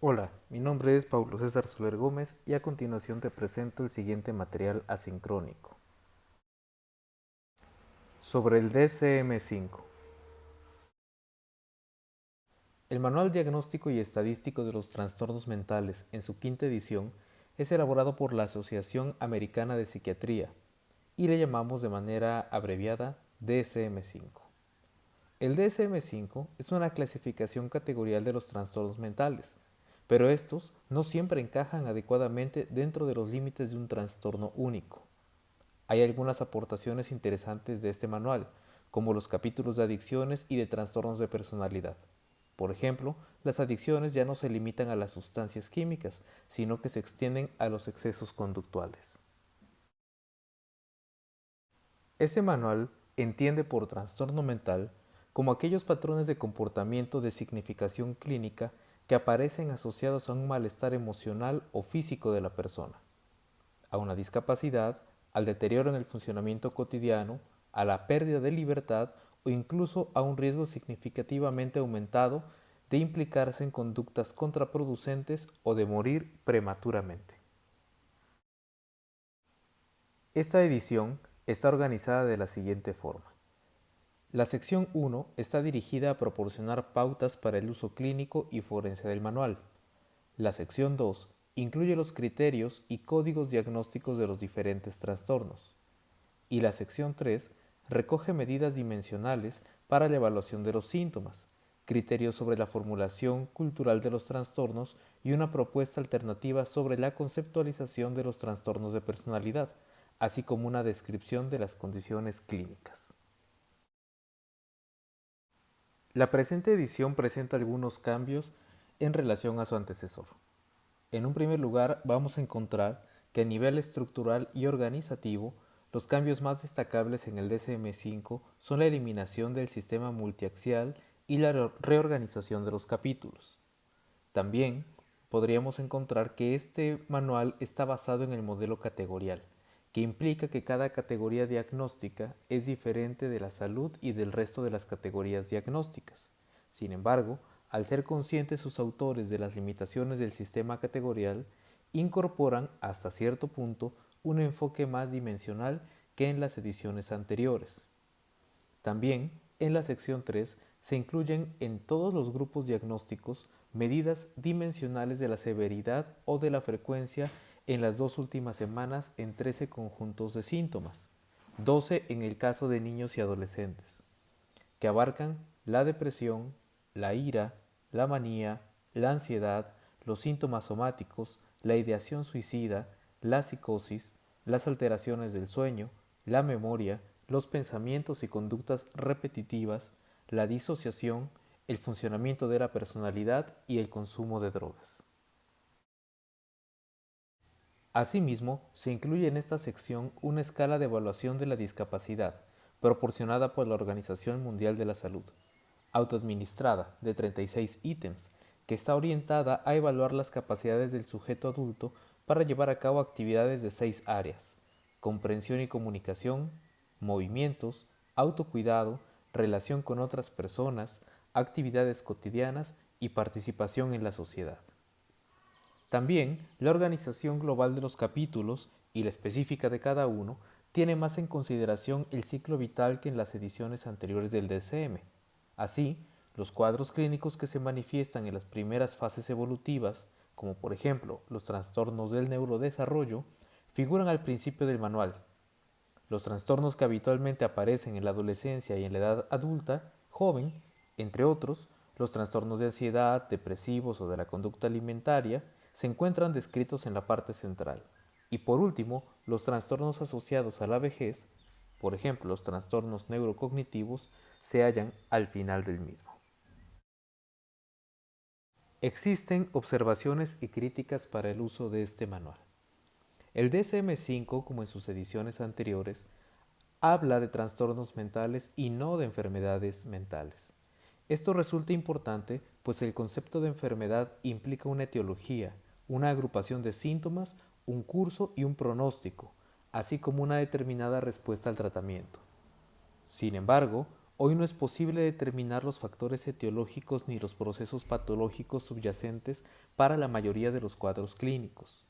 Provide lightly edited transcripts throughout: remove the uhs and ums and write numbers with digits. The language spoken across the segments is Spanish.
Hola, mi nombre es Paulo César Soler Gómez y a continuación te presento el siguiente material asincrónico sobre el DSM-5. El Manual Diagnóstico y Estadístico de los Trastornos Mentales, en su quinta edición, es elaborado por la Asociación Americana de Psiquiatría y le llamamos de manera abreviada DSM-5. El DSM-5 es una clasificación categorial de los trastornos mentales, pero estos no siempre encajan adecuadamente dentro de los límites de un trastorno único. Hay algunas aportaciones interesantes de este manual, como los capítulos de adicciones y de trastornos de personalidad. Por ejemplo, las adicciones ya no se limitan a las sustancias químicas, sino que se extienden a los excesos conductuales. Este manual entiende por trastorno mental como aquellos patrones de comportamiento de significación clínica que aparecen asociados a un malestar emocional o físico de la persona, a una discapacidad, al deterioro en el funcionamiento cotidiano, a la pérdida de libertad o incluso a un riesgo significativamente aumentado de implicarse en conductas contraproducentes o de morir prematuramente. Esta edición está organizada de la siguiente forma. La sección 1 está dirigida a proporcionar pautas para el uso clínico y forense del manual. La sección 2 incluye los criterios y códigos diagnósticos de los diferentes trastornos. Y la sección 3 recoge medidas dimensionales para la evaluación de los síntomas, criterios sobre la formulación cultural de los trastornos y una propuesta alternativa sobre la conceptualización de los trastornos de personalidad, así como una descripción de las condiciones clínicas. La presente edición presenta algunos cambios en relación a su antecesor. En un primer lugar, vamos a encontrar que a nivel estructural y organizativo, los cambios más destacables en el DSM-5 son la eliminación del sistema multiaxial y la reorganización de los capítulos. También podríamos encontrar que este manual está basado en el modelo categorial, que implica que cada categoría diagnóstica es diferente de la salud y del resto de las categorías diagnósticas. Sin embargo, al ser conscientes sus autores de las limitaciones del sistema categorial, incorporan hasta cierto punto un enfoque más dimensional que en las ediciones anteriores. También, en la sección 3 se incluyen en todos los grupos diagnósticos medidas dimensionales de la severidad o de la frecuencia en las 2 últimas semanas en 13 conjuntos de síntomas, 12 en el caso de niños y adolescentes, que abarcan la depresión, la ira, la manía, la ansiedad, los síntomas somáticos, la ideación suicida, la psicosis, las alteraciones del sueño, la memoria, los pensamientos y conductas repetitivas, la disociación, el funcionamiento de la personalidad y el consumo de drogas. Asimismo, se incluye en esta sección una escala de evaluación de la discapacidad, proporcionada por la Organización Mundial de la Salud, autoadministrada, de 36 ítems, que está orientada a evaluar las capacidades del sujeto adulto para llevar a cabo actividades de 6 áreas: comprensión y comunicación, movimientos, autocuidado, relación con otras personas, actividades cotidianas y participación en la sociedad. También, la organización global de los capítulos y la específica de cada uno tiene más en consideración el ciclo vital que en las ediciones anteriores del DSM. Así, los cuadros clínicos que se manifiestan en las primeras fases evolutivas, como por ejemplo los trastornos del neurodesarrollo, figuran al principio del manual. Los trastornos que habitualmente aparecen en la adolescencia y en la edad adulta, joven, entre otros, los trastornos de ansiedad, depresivos o de la conducta alimentaria, se encuentran descritos en la parte central. Y por último, los trastornos asociados a la vejez, por ejemplo los trastornos neurocognitivos, se hallan al final del mismo. Existen observaciones y críticas para el uso de este manual. El DSM-5, como en sus ediciones anteriores, habla de trastornos mentales y no de enfermedades mentales. Esto resulta importante pues el concepto de enfermedad implica una etiología, una agrupación de síntomas, un curso y un pronóstico, así como una determinada respuesta al tratamiento. Sin embargo, hoy no es posible determinar los factores etiológicos ni los procesos patológicos subyacentes para la mayoría de los cuadros clínicos.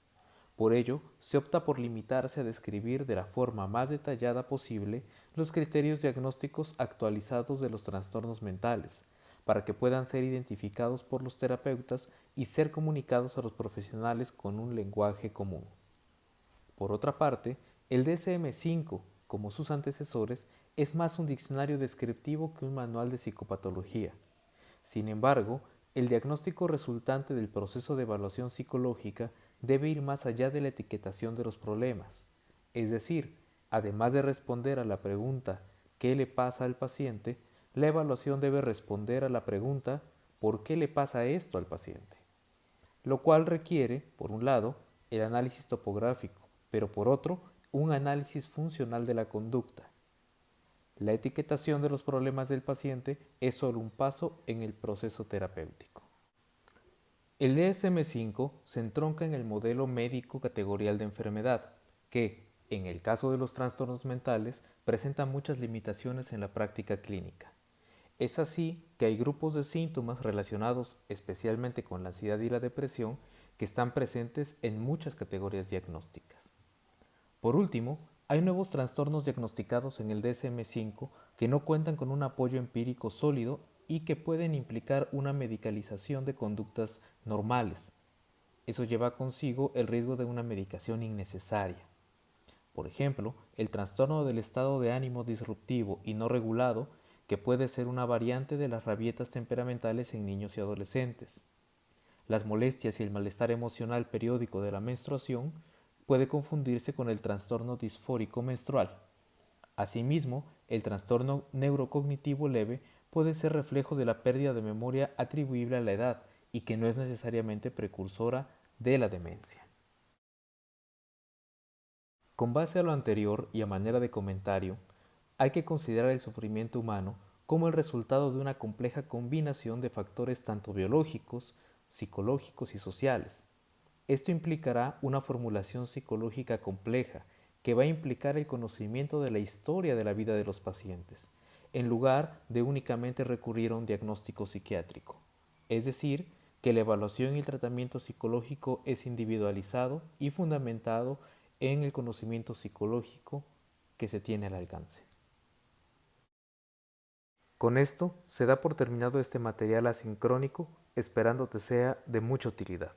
Por ello, se opta por limitarse a describir de la forma más detallada posible los criterios diagnósticos actualizados de los trastornos mentales, para que puedan ser identificados por los terapeutas y ser comunicados a los profesionales con un lenguaje común. Por otra parte, el DSM-5, como sus antecesores, es más un diccionario descriptivo que un manual de psicopatología. Sin embargo, el diagnóstico resultante del proceso de evaluación psicológica debe ir más allá de la etiquetación de los problemas. Es decir, además de responder a la pregunta ¿qué le pasa al paciente?, la evaluación debe responder a la pregunta ¿por qué le pasa esto al paciente? Lo cual requiere, por un lado, el análisis topográfico, pero por otro, un análisis funcional de la conducta. La etiquetación de los problemas del paciente es solo un paso en el proceso terapéutico. El DSM-5 se entronca en el modelo médico categorial de enfermedad, que, en el caso de los trastornos mentales, presenta muchas limitaciones en la práctica clínica. Es así que hay grupos de síntomas relacionados especialmente con la ansiedad y la depresión que están presentes en muchas categorías diagnósticas. Por último, hay nuevos trastornos diagnosticados en el DSM-5 que no cuentan con un apoyo empírico sólido y que pueden implicar una medicalización de conductas normales. Eso lleva consigo el riesgo de una medicación innecesaria. Por ejemplo, el trastorno del estado de ánimo disruptivo y no regulado, que puede ser una variante de las rabietas temperamentales en niños y adolescentes. Las molestias y el malestar emocional periódico de la menstruación puede confundirse con el trastorno disfórico menstrual. Asimismo, el trastorno neurocognitivo leve puede ser reflejo de la pérdida de memoria atribuible a la edad y que no es necesariamente precursora de la demencia. Con base a lo anterior y a manera de comentario, hay que considerar el sufrimiento humano como el resultado de una compleja combinación de factores tanto biológicos, psicológicos y sociales. Esto implicará una formulación psicológica compleja que va a implicar el conocimiento de la historia de la vida de los pacientes, en lugar de únicamente recurrir a un diagnóstico psiquiátrico. Es decir, que la evaluación y el tratamiento psicológico es individualizado y fundamentado en el conocimiento psicológico que se tiene al alcance. Con esto se da por terminado este material asincrónico, esperando te sea de mucha utilidad.